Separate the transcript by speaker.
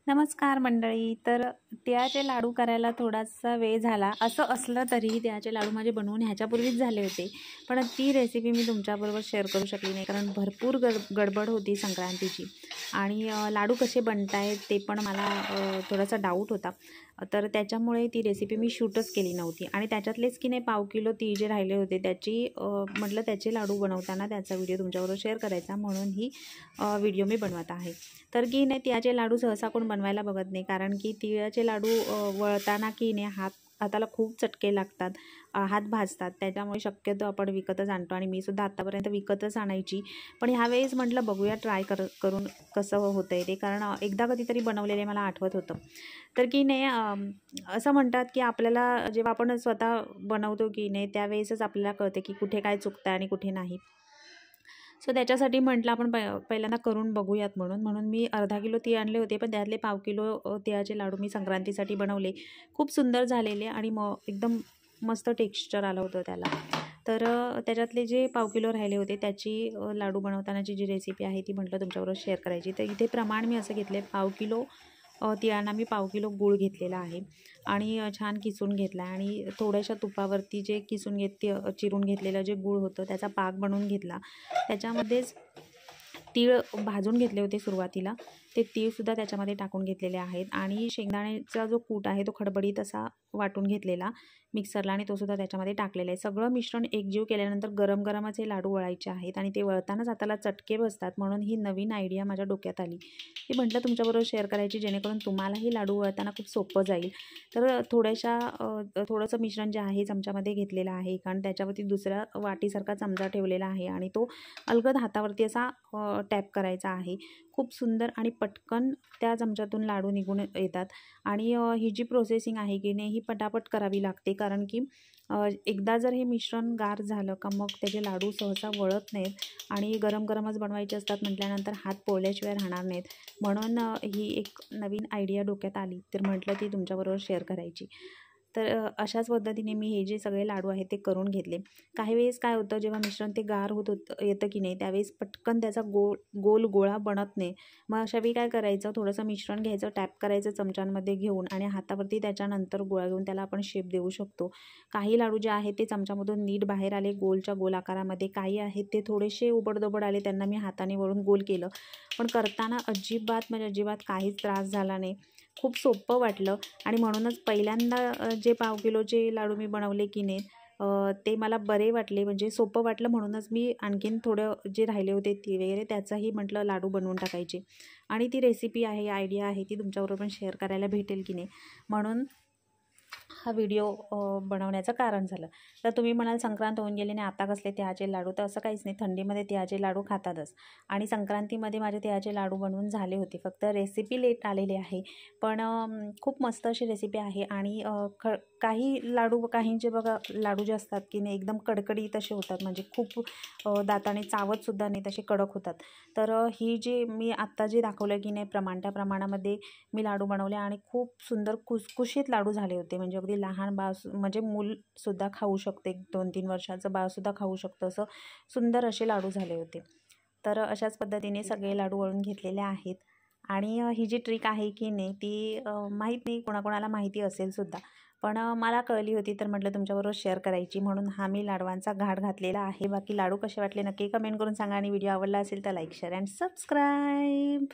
Speaker 1: नमस्कार मंडळी. तर तिळाचे लाडू करायला थोडासा वेळ झाला. असं असलं तरी तिळाचे लाडू माझे बनवून ह्याच्यापूर्वीच झाले होते, पण ती रेसिपी मी तुमच्याबरोबर शेअर करू शकली नाही, कारण भरपूर गडबड होती संक्रांतीची. आणि लाडू कसे बनतायत ते पण मला थोडासा डाऊट होता. तर त्याच्यामुळे ती रेसिपी मी शूटच केली नव्हती. आणि त्याच्यातलेच की नाही पाव किलो तीळ जे राहिले होते त्याची म्हटलं त्याचे लाडू बनवताना त्याचा व्हिडिओ तुमच्याबरोबर शेअर करायचा, म्हणून ही व्हिडिओ मी बनवत आहे. तर की नाही तिळाचे लाडू सहसा कोण बनवायला बघत नाही, कारण की तिळाचे लाडू वळताना की नाही हाताला खूप चटके लागतात, हात भाजतात. त्याच्यामुळे शक्यतो आपण विकतच आणतो, आणि मी सुद्धा आत्तापर्यंत विकतच आणायची. पण ह्यावेळेस म्हटलं बघूया ट्राय करून कसं होतं आहे ते, कारण एकदा कधीतरी बनवलेले मला आठवत होतं. तर की नाही असं म्हणतात की आपल्याला जेव्हा आपण स्वतः बनवतो की नाही त्यावेळेसच आपल्याला कळते की कुठे काय चुकतं आणि कुठे नाही. सो त्याच्यासाठी म्हटलं आपण पहिल्यांदा करून बघूयात, म्हणून मी अर्धा किलो तीळ आणले होते, पण त्यातले पाव किलो तिळाचे लाडू मी संक्रांतीसाठी बनवले. खूप सुंदर झालेले आणि एकदम मस्त टेक्स्चर आलं होतं त्याला. तर त्याच्यातले जे पाव किलो राहिले होते त्याची लाडू बनवतानाची जी रेसिपी आहे ती म्हटलं तुमच्याबरोबर शेअर करायची. तर इथे प्रमाण मी असं घेतले, पाव किलो तिळांना मी पाव किलो गूळ घेतलेला आहे, आणि छान किसून घेतला आहे. आणि थोड्याशा तुपावरती जे चिरून घेतलेलं जे गूळ होतं त्याचा पाक बनवून घेतला. त्याच्यामध्येच तीळ भाजून घेतले होते सुरुवातीला, ते तीळसुद्धा त्याच्यामध्ये टाकून घेतलेले आहेत. आणि शेंगदाण्याचा जो कूट आहे तो खडबडीत असा वाटून घेतलेला मिक्सरला, आणि तो सुद्धा त्याच्यामध्ये टाकलेला आहे. सगळं मिश्रण एकजीव केल्यानंतर गरम गरमच हे लाडू वळायचे आहेत, आणि ते वळतानाच हाताला चटके बसतात, म्हणून ही नवीन आयडिया माझ्या डोक्यात आली. ही म्हटलं तुमच्याबरोबर शेअर करायची, जेणेकरून तुम्हालाही लाडू वळताना खूप सोपं जाईल. तर थोडंसं मिश्रण जे आहे चमच्यामध्ये घेतलेलं आहे, कारण त्याच्यावरती दुसऱ्या वाटीसारखा चमचा ठेवलेला आहे, आणि तो अलगद हातावरती असा टॅप करायचा आहे. खूप सुंदर आणि पटकन त्या चमच्यातून लाडू निघून येतात. आणि ही जी प्रोसेसिंग आहे की नाही ही पटापट करावी लागते, कारण की एकदा जर हे मिश्रण गार झालं का मग त्याचे लाडू सहसा वळत नाहीत, आणि गरम गरमच बनवायचे असतात म्हटल्यानंतर हात पोळल्याशिवाय राहणार नाहीत. म्हणून ही एक नवीन आयडिया डोक्यात आली, तर म्हटलं ती तुमच्याबरोबर शेअर करायची. तर अशाच पद्धतीने मी हे जे सगळे लाडू आहेत ते करून घेतले. काही वेळेस काय होतं, जेव्हा मिश्रण ते गार येतं की नाही त्यावेळेस पटकन त्याचा गोल गोळा बनत नाही. मग अशावेळी काय करायचं, थोडंसं मिश्रण घ्यायचं, टॅप करायचं चमच्यांमध्ये घेऊन, आणि हातावरती त्याच्यानंतर गोळा घेऊन त्याला आपण शेप देऊ शकतो. काही लाडू जे आहेत ते चमच्यामधून नीट बाहेर आले गोलच्या गोल आकारामध्ये, काही आहेत ते थोडेसे उबडधोबड आले, त्यांना मी हाताने वळून गोल केलं. पण करताना अजिबात काहीच त्रास झाला नाही, खूप सोपं वाटलं. आणि म्हणूनच पहिल्यांदा जे पाव किलोचे लाडू मी बनवले की नाही ते मला बरे वाटले, म्हणजे सोपं वाटलं. म्हणूनच मी आणखीन थोडं जे राहिले होते ती वगैरे त्याचाही म्हटलं लाडू बनवून टाकायचे. आणि ती रेसिपी आहे, आयडिया आहे, ती तुमच्याबरोबर पण शेअर करायला भेटेल की नाही, म्हणून हा व्हिडिओ बनवण्याचं कारण झालं. तर तुम्ही म्हणाल संक्रांत होऊन गेली आणि आता कसले तिळाचे लाडू, तर असं काहीच नाही. थंडीमध्ये तिळाचे लाडू खातातच, आणि संक्रांतीमध्ये माझे तिळाचे लाडू बनवून झाले होते, फक्त रेसिपी लेट आलेली आहे. पण खूप मस्त अशी रेसिपी आहे. आणि काही लाडू, काहींचे बघा लाडू जे असतात की नाही एकदम कडकडीत असे होतात, म्हणजे खूप दाताने चावतसुद्धा नाही, तसे कडक होतात. तर ही जी मी आत्ता जे दाखवलं की नाही त्या प्रमाणामध्ये मी लाडू बनवले, आणि खूप सुंदर खुसखुशीत लाडू झाले होते. म्हणजे अगदी लहान बाळ, म्हणजे मूलसुद्धा खाऊ शकते, 2-3 वर्षाचं बाळसुद्धा खाऊ शकतं, असं सुंदर असे लाडू झाले होते. तर अशाच पद्धतीने सगळे लाडू वळून घेतलेले आहेत. आणि ही जी ट्रिक आहे की नाही ती माहीत नाही कोणाकोणाला माहिती असेल सुद्धा, पण मला कळली होती, तर म्हटलं तुमच्याबरोबर शेअर करायची, म्हणून हा मी लाडवांचा घाट घातलेला आहे. बाकी लाडू कसे वाटले नक्की कमेंट करून सांगा, आणि व्हिडिओ आवडला असेल तर लाईक, शेअर अँड सबस्क्राईब.